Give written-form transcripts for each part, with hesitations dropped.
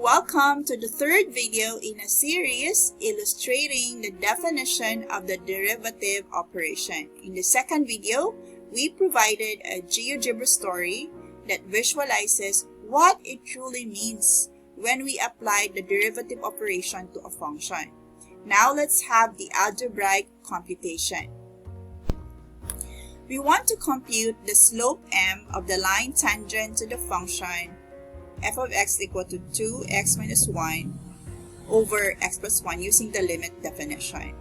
Welcome to the third video in a series illustrating the definition of the derivative operation. In the second video, we provided a GeoGebra story that visualizes what it truly means when we apply the derivative operation to a function. Now let's have the algebraic computation. We want to compute the slope m of the line tangent to the function f of x equal to 2x minus 1 over x plus 1 using the limit definition.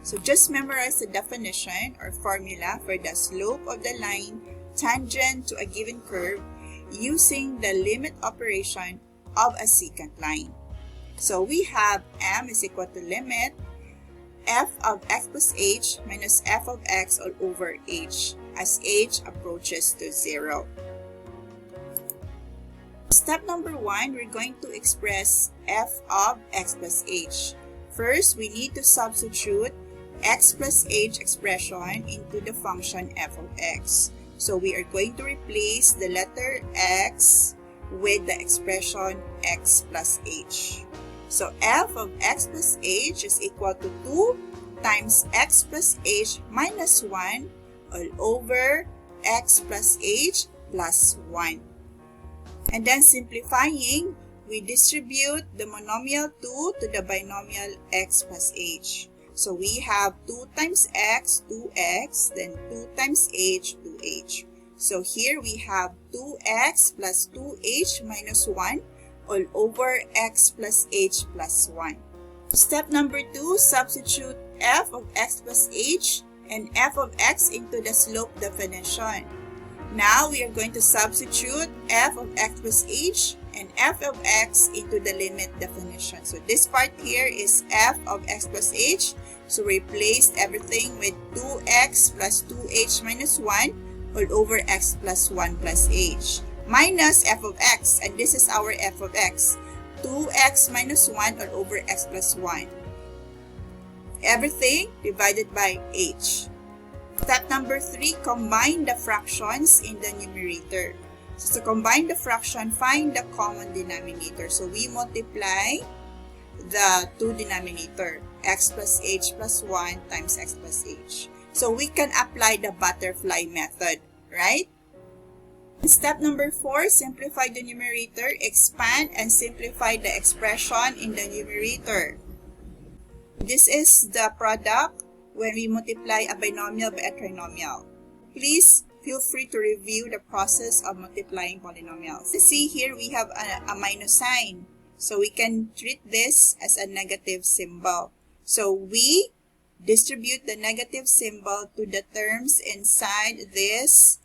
So just memorize the definition or formula for the slope of the line tangent to a given curve using the limit operation of a secant line. So we have m is equal to limit f of x plus h minus f of x all over h as h approaches to 0. Step number 1, we're going to express f of x plus h. First, we need to substitute x plus h expression into the function f of x. So we are going to replace the letter x with the expression x plus h. So f of x plus h is equal to 2 times x plus h minus 1 all over x plus h plus 1. And then simplifying, we distribute the monomial 2 to the binomial x plus h. So we have 2 times x, 2x, then 2 times h, 2h. So here we have 2x plus 2h minus 1 all over x plus h plus 1. Step number 2, substitute f of x plus h and f of x into the slope definition. Now we are going to substitute f of x plus h and f of x into the limit definition. So this part here is f of x plus h. So replace everything with 2x plus 2h minus 1 all over x plus 1 plus h minus f of x, and this is our f of x, 2x minus 1 all over x plus 1. Everything divided by h. Step number 3, combine the fractions in the numerator. So to combine the fraction, find the common denominator. So we multiply the two denominator, x plus h plus 1 times x plus h. So we can apply the butterfly method, right? Step number 4, simplify the numerator, expand and simplify the expression in the numerator. This is the product when we multiply a binomial by a trinomial. Please feel free to review the process of multiplying polynomials. See here we have a minus sign. So we can treat this as a negative symbol. So we distribute the negative symbol to the terms inside this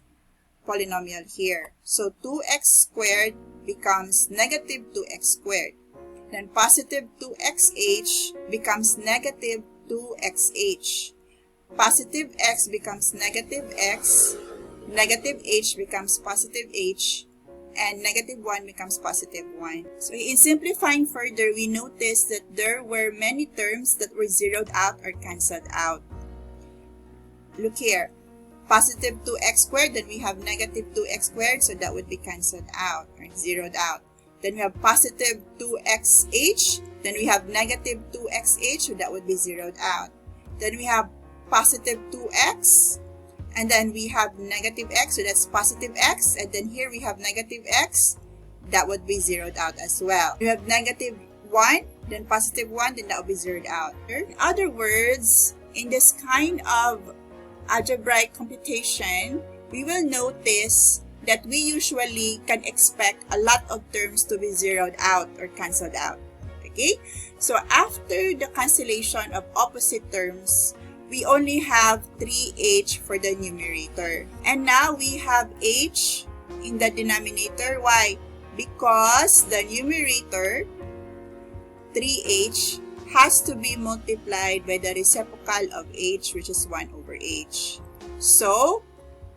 polynomial here. So 2x squared becomes negative 2x squared. Then positive 2xh becomes negative 2xh. Positive x becomes negative x, negative h becomes positive h, and negative 1 becomes positive 1. So in simplifying further, we noticed that there were many terms that were zeroed out or cancelled out. Look here, positive 2x squared, then we have negative 2x squared, so that would be cancelled out or zeroed out. Then we have positive 2xh, then we have negative 2xh, so that would be zeroed out. Then we have positive 2x, and then we have negative x, so that's positive x, and then here we have negative x, that would be zeroed out as well. We have negative 1, then positive 1, then that would be zeroed out. In other words, in this kind of algebraic computation, we will notice that we usually can expect a lot of terms to be zeroed out or cancelled out. Okay? So after the cancellation of opposite terms, we only have 3h for the numerator. And now we have h in the denominator. Why? Because the numerator, 3h, has to be multiplied by the reciprocal of h, which is 1 over h. So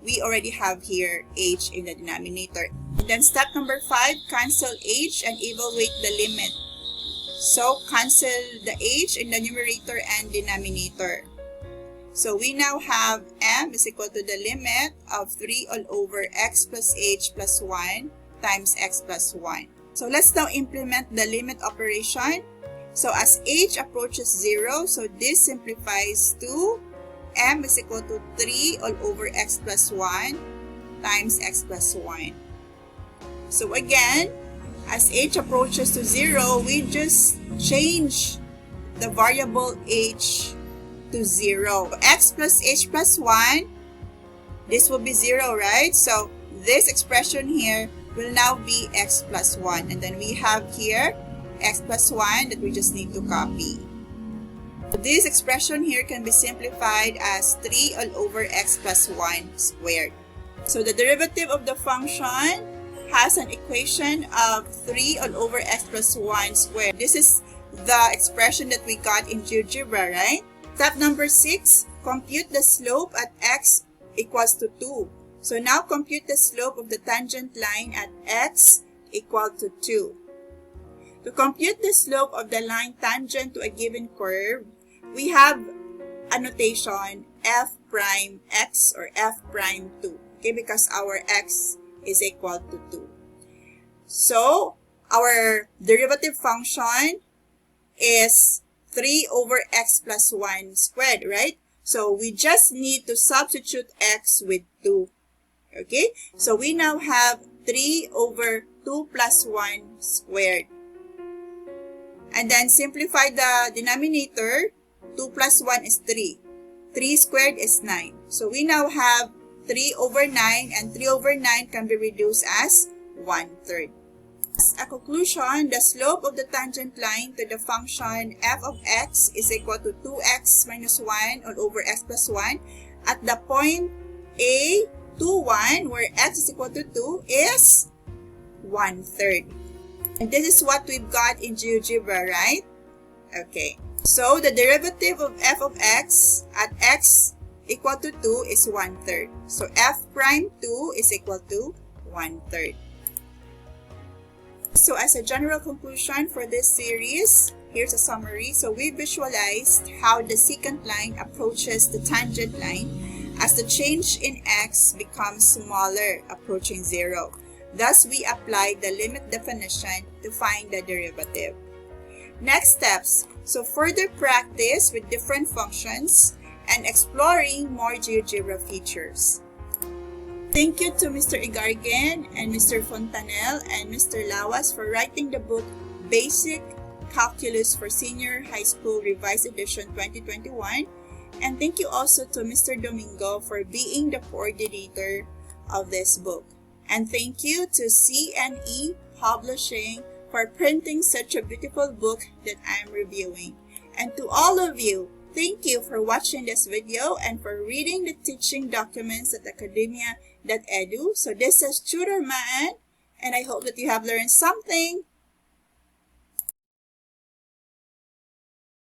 we already have here h in the denominator. Then step number 5, cancel h and evaluate the limit. So cancel the h in the numerator and denominator. So we now have m is equal to the limit of 3 all over x plus h plus 1 times x plus 1. So let's now implement the limit operation. So as h approaches 0, so this simplifies to m is equal to 3 all over x plus 1 times x plus 1. So again, as h approaches to 0, we just change the variable h to 0. X plus h plus 1, this will be 0, right? So this expression here will now be x plus 1. And then we have here x plus 1 that we just need to copy. This expression here can be simplified as 3 all over x plus 1 squared. So the derivative of the function has an equation of 3 all over x plus 1 squared. This is the expression that we got in GeoGebra, right? Step number 6, compute the slope at x equals to 2. So now compute the slope of the tangent line at x equal to 2. To compute the slope of the line tangent to a given curve, we have a notation f prime x or f prime 2, okay, because our x is equal to 2. So our derivative function is 3 over x plus 1 squared, right? So we just need to substitute x with 2. Okay, so we now have 3 over 2 plus 1 squared. And then simplify the denominator. 2 plus 1 is 3. 3 squared is 9. So we now have 3 over 9, and 3 over 9 can be reduced as 1/3. As a conclusion, the slope of the tangent line to the function f of x is equal to 2x minus 1 all over x plus 1 at the point a, 2, 1, where x is equal to 2 is 1/3. And this is what we've got in GeoGebra, right? Okay. So the derivative of f of x at x equal to 2 is 1/3. So f prime 2 is equal to 1/3. So as a general conclusion for this series, here's a summary. So we visualized how the secant line approaches the tangent line as the change in x becomes smaller, approaching 0. Thus, we applied the limit definition to find the derivative. Next steps. So further practice with different functions and exploring more GeoGebra features. Thank you to Mr. Igargen and Mr. Fontanel and Mr. Lawas for writing the book Basic Calculus for Senior High School Revised Edition 2021. And thank you also to Mr. Domingo for being the coordinator of this book. And thank you to CNE Publishing for printing such a beautiful book that I am reviewing. And to all of you, thank you for watching this video and for reading the teaching documents at Academia.edu. So this is Tutor Man, and I hope that you have learned something